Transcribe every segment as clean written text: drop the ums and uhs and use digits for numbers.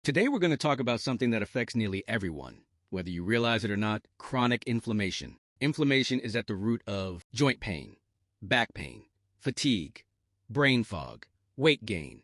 Today, we're going to talk about something that affects nearly everyone, whether you realize it or not: chronic inflammation. Inflammation is at the root of joint pain, back pain, fatigue, brain fog, weight gain,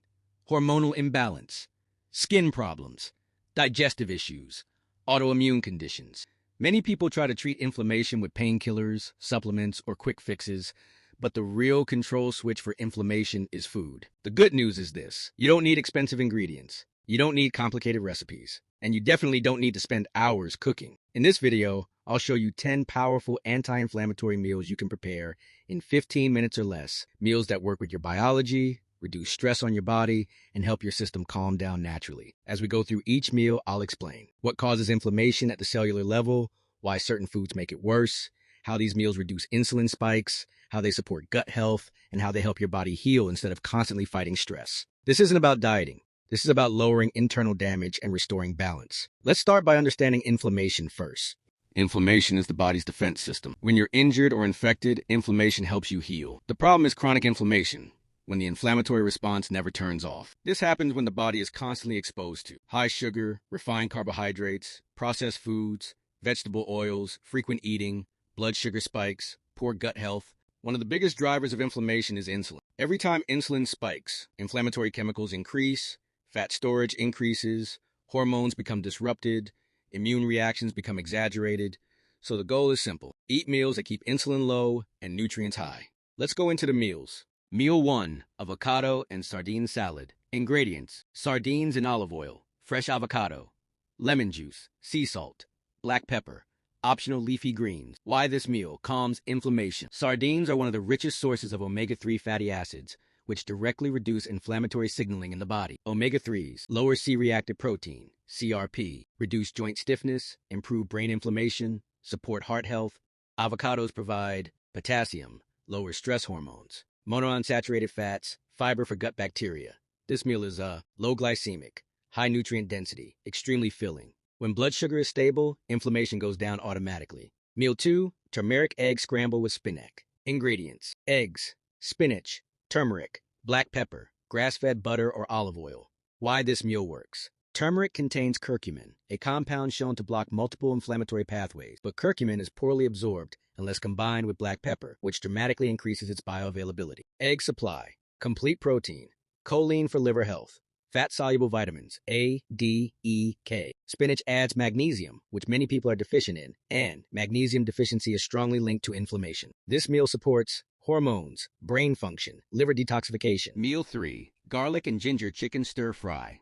hormonal imbalance, skin problems, digestive issues, autoimmune conditions. Many people try to treat inflammation with painkillers, supplements, or quick fixes, but the real control switch for inflammation is food. The good news is this: you don't need expensive ingredients. You don't need complicated recipes, and you definitely don't need to spend hours cooking. In this video, I'll show you 10 powerful anti-inflammatory meals you can prepare in 15 minutes or less. Meals that work with your biology, reduce stress on your body, and help your system calm down naturally. As we go through each meal, I'll explain what causes inflammation at the cellular level, why certain foods make it worse, how these meals reduce insulin spikes, how they support gut health, and how they help your body heal instead of constantly fighting stress. This isn't about dieting. This is about lowering internal damage and restoring balance. Let's start by understanding inflammation first. Inflammation is the body's defense system. When you're injured or infected, inflammation helps you heal. The problem is chronic inflammation, when the inflammatory response never turns off. This happens when the body is constantly exposed to high sugar, refined carbohydrates, processed foods, vegetable oils, frequent eating, blood sugar spikes, poor gut health. One of the biggest drivers of inflammation is insulin. Every time insulin spikes, inflammatory chemicals increase, fat storage increases, hormones become disrupted, immune reactions become exaggerated. So the goal is simple: eat meals that keep insulin low and nutrients high. Let's go into the meals. Meal 1: avocado and sardine salad. Ingredients: sardines and olive oil, fresh avocado, lemon juice, sea salt, black pepper, optional leafy greens. Why this meal calms inflammation? Sardines are one of the richest sources of omega-3 fatty acids, which directly reduce inflammatory signaling in the body. Omega-3s lower C-reactive protein, CRP, reduce joint stiffness, improve brain inflammation, support heart health. Avocados provide potassium, lower stress hormones, monounsaturated fats, fiber for gut bacteria. This meal is low glycemic, high nutrient density, extremely filling. When blood sugar is stable, inflammation goes down automatically. Meal 2: turmeric egg scramble with spinach. Ingredients: eggs, spinach, turmeric, black pepper, grass-fed butter or olive oil. Why this meal works? Turmeric contains curcumin, a compound shown to block multiple inflammatory pathways, but curcumin is poorly absorbed unless combined with black pepper, which dramatically increases its bioavailability. Egg supply: complete protein, choline for liver health, fat-soluble vitamins A, D, E, K. Spinach adds magnesium, which many people are deficient in, and magnesium deficiency is strongly linked to inflammation. This meal supports hormones, brain function, liver detoxification. Meal 3: garlic and ginger chicken stir fry.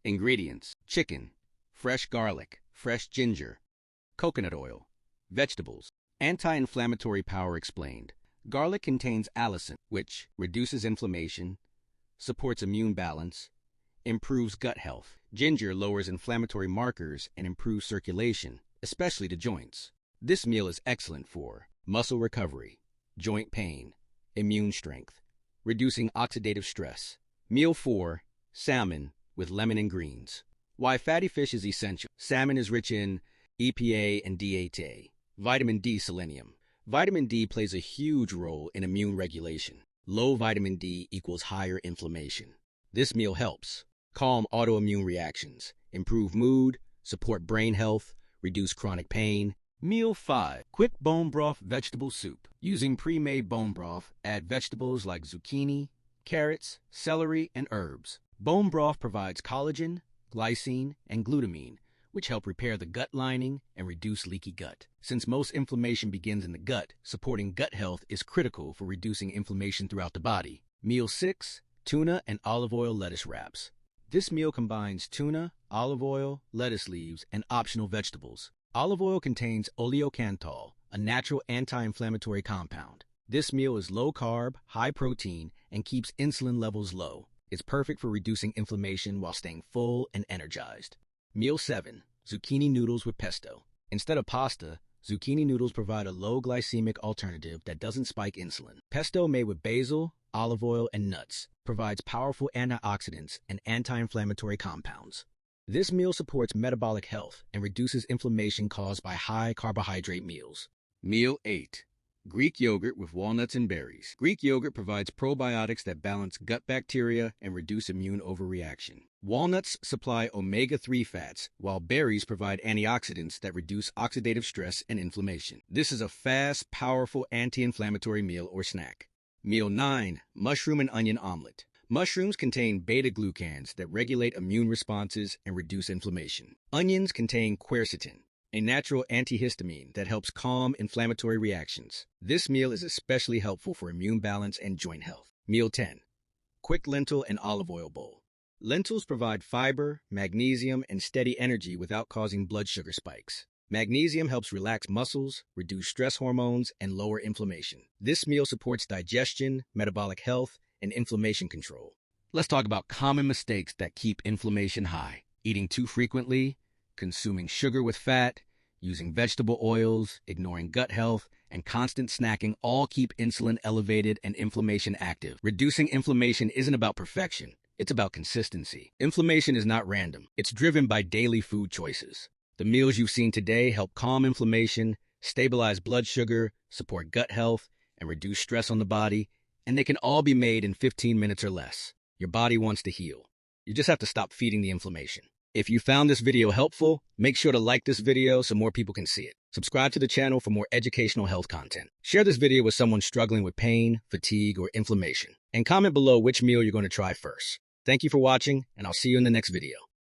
Ingredients: chicken, fresh garlic, fresh ginger, coconut oil, vegetables. Anti-inflammatory power explained. Garlic contains allicin, which reduces inflammation, supports immune balance, improves gut health. Ginger lowers inflammatory markers and improves circulation, especially to joints. This meal is excellent for muscle recovery, joint pain, immune strength, reducing oxidative stress. Meal 4: salmon with lemon and greens. Why fatty fish is essential. Salmon is rich in EPA and DHA, vitamin D, selenium. Vitamin D plays a huge role in immune regulation. Low vitamin D equals higher inflammation. This meal helps calm autoimmune reactions, improve mood, support brain health, reduce chronic pain. Meal 5: quick bone broth vegetable soup. Using pre-made bone broth, add vegetables like zucchini, carrots, celery, and herbs. Bone broth provides collagen, glycine, and glutamine, which help repair the gut lining and reduce leaky gut. Since most inflammation begins in the gut, supporting gut health is critical for reducing inflammation throughout the body. Meal 6: tuna and olive oil lettuce wraps. This meal combines tuna, olive oil, lettuce leaves, and optional vegetables. Olive oil contains oleocanthal, a natural anti-inflammatory compound. This meal is low carb, high protein, and keeps insulin levels low. It's perfect for reducing inflammation while staying full and energized. Meal 7: zucchini noodles with pesto. Instead of pasta, zucchini noodles provide a low glycemic alternative that doesn't spike insulin. Pesto made with basil, olive oil, and nuts provides powerful antioxidants and anti-inflammatory compounds. This meal supports metabolic health and reduces inflammation caused by high carbohydrate meals. Meal 8: Greek yogurt with walnuts and berries. Greek yogurt provides probiotics that balance gut bacteria and reduce immune overreaction. Walnuts supply omega-3 fats, while berries provide antioxidants that reduce oxidative stress and inflammation. This is a fast, powerful anti-inflammatory meal or snack. Meal 9. Mushroom and onion omelet. Mushrooms contain beta-glucans that regulate immune responses and reduce inflammation. Onions contain quercetin, a natural antihistamine that helps calm inflammatory reactions. This meal is especially helpful for immune balance and joint health. Meal 10. Quick lentil and olive oil bowl. Lentils provide fiber, magnesium, and steady energy without causing blood sugar spikes. Magnesium helps relax muscles, reduce stress hormones, and lower inflammation. This meal supports digestion, metabolic health, and inflammation control. Let's talk about common mistakes that keep inflammation high. Eating too frequently, consuming sugar with fat, using vegetable oils, ignoring gut health, and constant snacking all keep insulin elevated and inflammation active. Reducing inflammation isn't about perfection, it's about consistency. Inflammation is not random, it's driven by daily food choices. The meals you've seen today help calm inflammation, stabilize blood sugar, support gut health, and reduce stress on the body, and they can all be made in 15 minutes or less. Your body wants to heal. You just have to stop feeding the inflammation. If you found this video helpful, make sure to like this video so more people can see it. Subscribe to the channel for more educational health content. Share this video with someone struggling with pain, fatigue, or inflammation. And comment below which meal you're going to try first. Thank you for watching, and I'll see you in the next video.